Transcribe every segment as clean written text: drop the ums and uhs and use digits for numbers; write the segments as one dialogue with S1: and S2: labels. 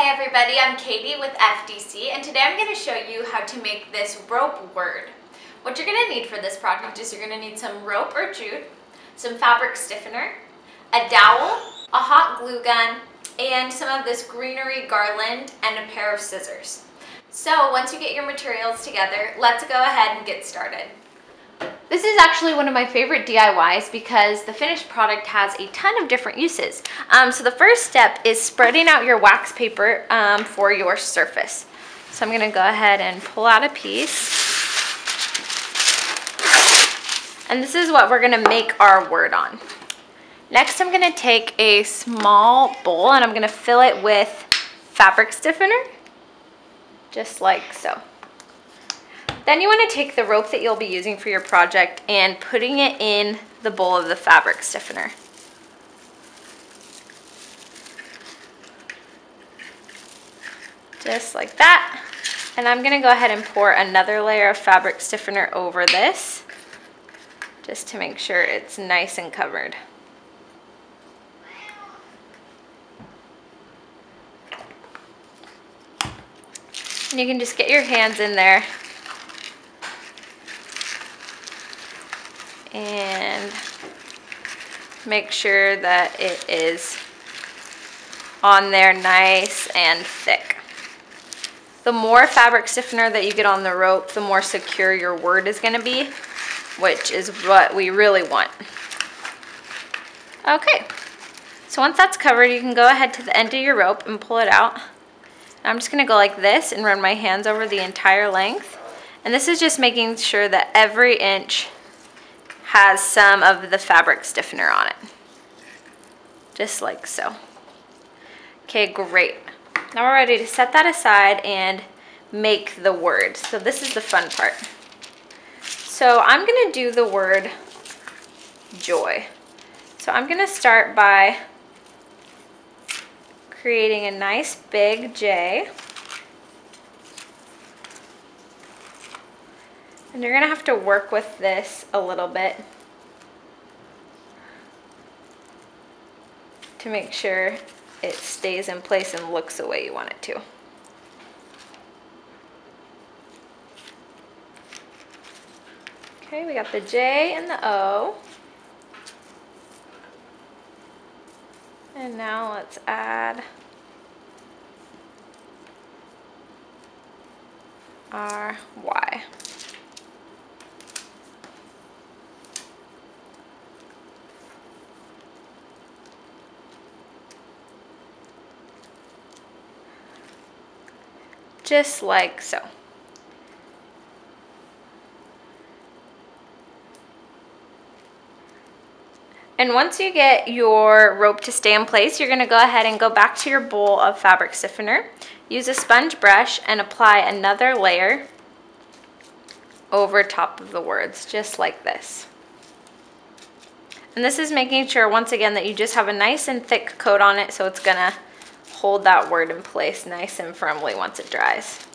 S1: Hi everybody, I'm Katie with FDC, and today I'm going to show you how to make this rope word. What you're going to need for this project is you're going to need some rope or jute, some fabric stiffener, a dowel, a hot glue gun, and some of this greenery garland, and a pair of scissors. So once you get your materials together, let's go ahead and get started. This is actually one of my favorite DIYs because the finished product has a ton of different uses. So the first step is spreading out your wax paper for your surface. So I'm going to go ahead and pull out a piece. And this is what we're going to make our word on. Next, I'm going to take a small bowl and I'm going to fill it with fabric stiffener, just like so. Then you want to take the rope that you'll be using for your project and putting it in the bowl of the fabric stiffener. Just like that. And I'm going to go ahead and pour another layer of fabric stiffener over this, just to make sure it's nice and covered. And you can just get your hands in there and make sure that it is on there nice and thick. The more fabric stiffener that you get on the rope, the more secure your word is going to be, which is what we really want. Okay, so once that's covered, you can go ahead to the end of your rope and pull it out. And I'm just going to go like this and run my hands over the entire length. And this is just making sure that every inch has some of the fabric stiffener on it, just like so. Okay, great. Now we're ready to set that aside and make the word. So this is the fun part. So I'm gonna do the word joy. So I'm gonna start by creating a nice big J. And you're going to have to work with this a little bit to make sure it stays in place and looks the way you want it to. Okay, we got the J and the O. And now let's add our Y. Just like so. And once you get your rope to stay in place, you're going to go ahead and go back to your bowl of fabric stiffener. Use a sponge brush and apply another layer over top of the words, just like this. And this is making sure, once again, that you just have a nice and thick coat on it, so it's going to hold that word in place nice and firmly once it dries.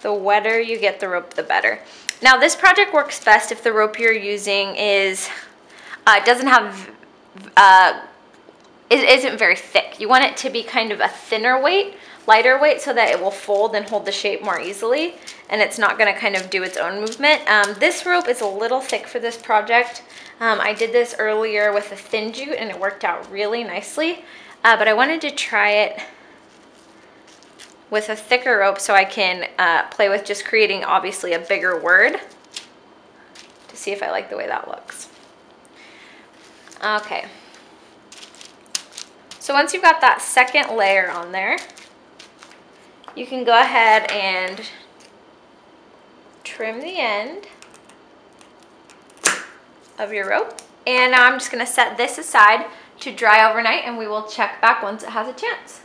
S1: The wetter you get the rope, the better. Now this project works best if the rope you're using is doesn't have it isn't very thick. You want it to be kind of a thinner weight, lighter weight, so that it will fold and hold the shape more easily, and it's not going to kind of do its own movement. This rope is a little thick for this project. I did this earlier with a thin jute and it worked out really nicely, but I wanted to try it with a thicker rope so I can play with just creating obviously a bigger word to see if I like the way that looks. Okay. So once you've got that second layer on there, you can go ahead and trim the end of your rope. And now I'm just going to set this aside to dry overnight, and we will check back once it has a chance.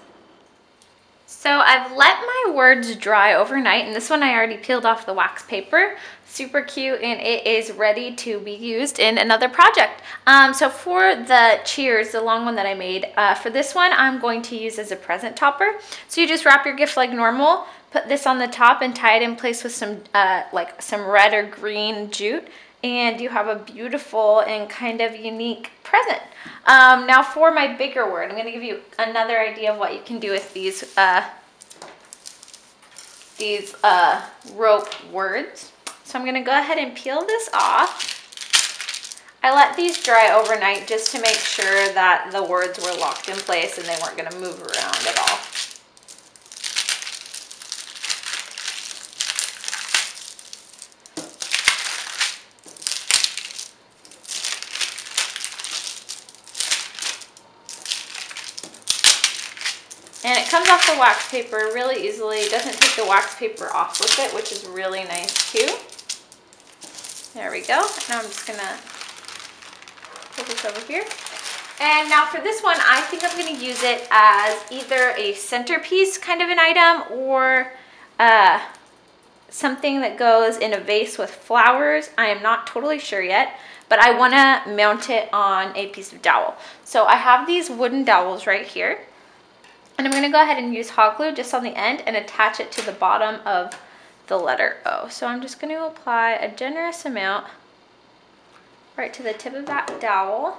S1: So I've let my words dry overnight, and this one I already peeled off the wax paper. Super cute, and it is ready to be used in another project. So for the cheers, the long one that I made, for this one I'm going to use as a present topper. So you just wrap your gift like normal, put this on the top and tie it in place with some like some red or green jute, and you have a beautiful and kind of unique present. Now for my bigger word, I'm going to give you another idea of what you can do with these rope words. So I'm going to go ahead and peel this off. I let these dry overnight just to make sure that the words were locked in place and they weren't going to move around at all. And it comes off the wax paper really easily. It doesn't take the wax paper off with it, which is really nice too. There we go. Now I'm just gonna put this over here. And now for this one, I think I'm gonna use it as either a centerpiece kind of an item or something that goes in a vase with flowers. I am not totally sure yet, but I wanna mount it on a piece of dowel. So I have these wooden dowels right here. And I'm going to go ahead and use hot glue just on the end and attach it to the bottom of the letter O. So I'm just going to apply a generous amount right to the tip of that dowel.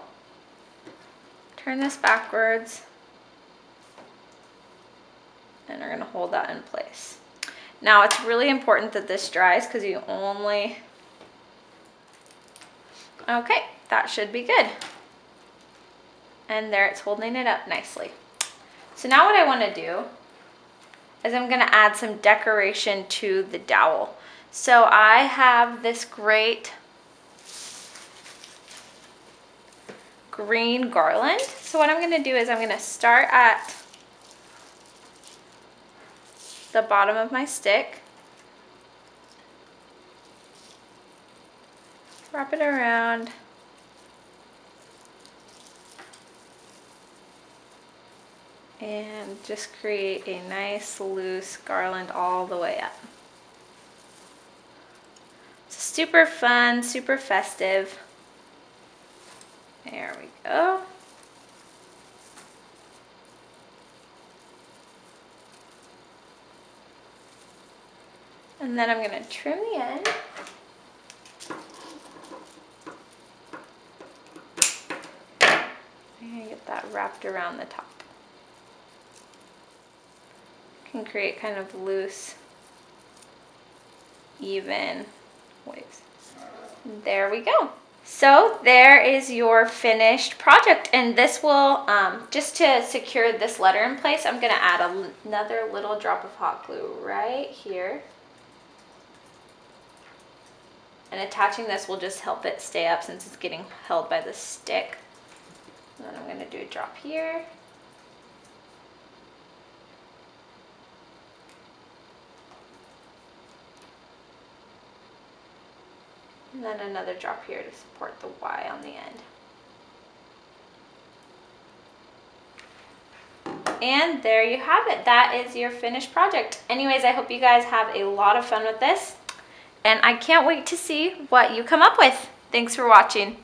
S1: Turn this backwards. And we're going to hold that in place. Now it's really important that this dries because you only... Okay, that should be good. And there it's holding it up nicely. So now what I want to do is I'm going to add some decoration to the dowel. So I have this great green garland. So what I'm going to do is I'm going to start at the bottom of my stick, wrap it around, and just create a nice loose garland all the way up. It's super fun, super festive. There we go. And then I'm going to trim the end. And get that wrapped around the top. Can create kind of loose, even waves. There we go. So there is your finished project, and this will, just to secure this letter in place, I'm going to add another little drop of hot glue right here. And attaching this will just help it stay up since it's getting held by the stick. And then I'm going to do a drop here. And then another drop here to support the Y on the end. And there you have it. That is your finished project. Anyways, I hope you guys have a lot of fun with this. And I can't wait to see what you come up with. Thanks for watching.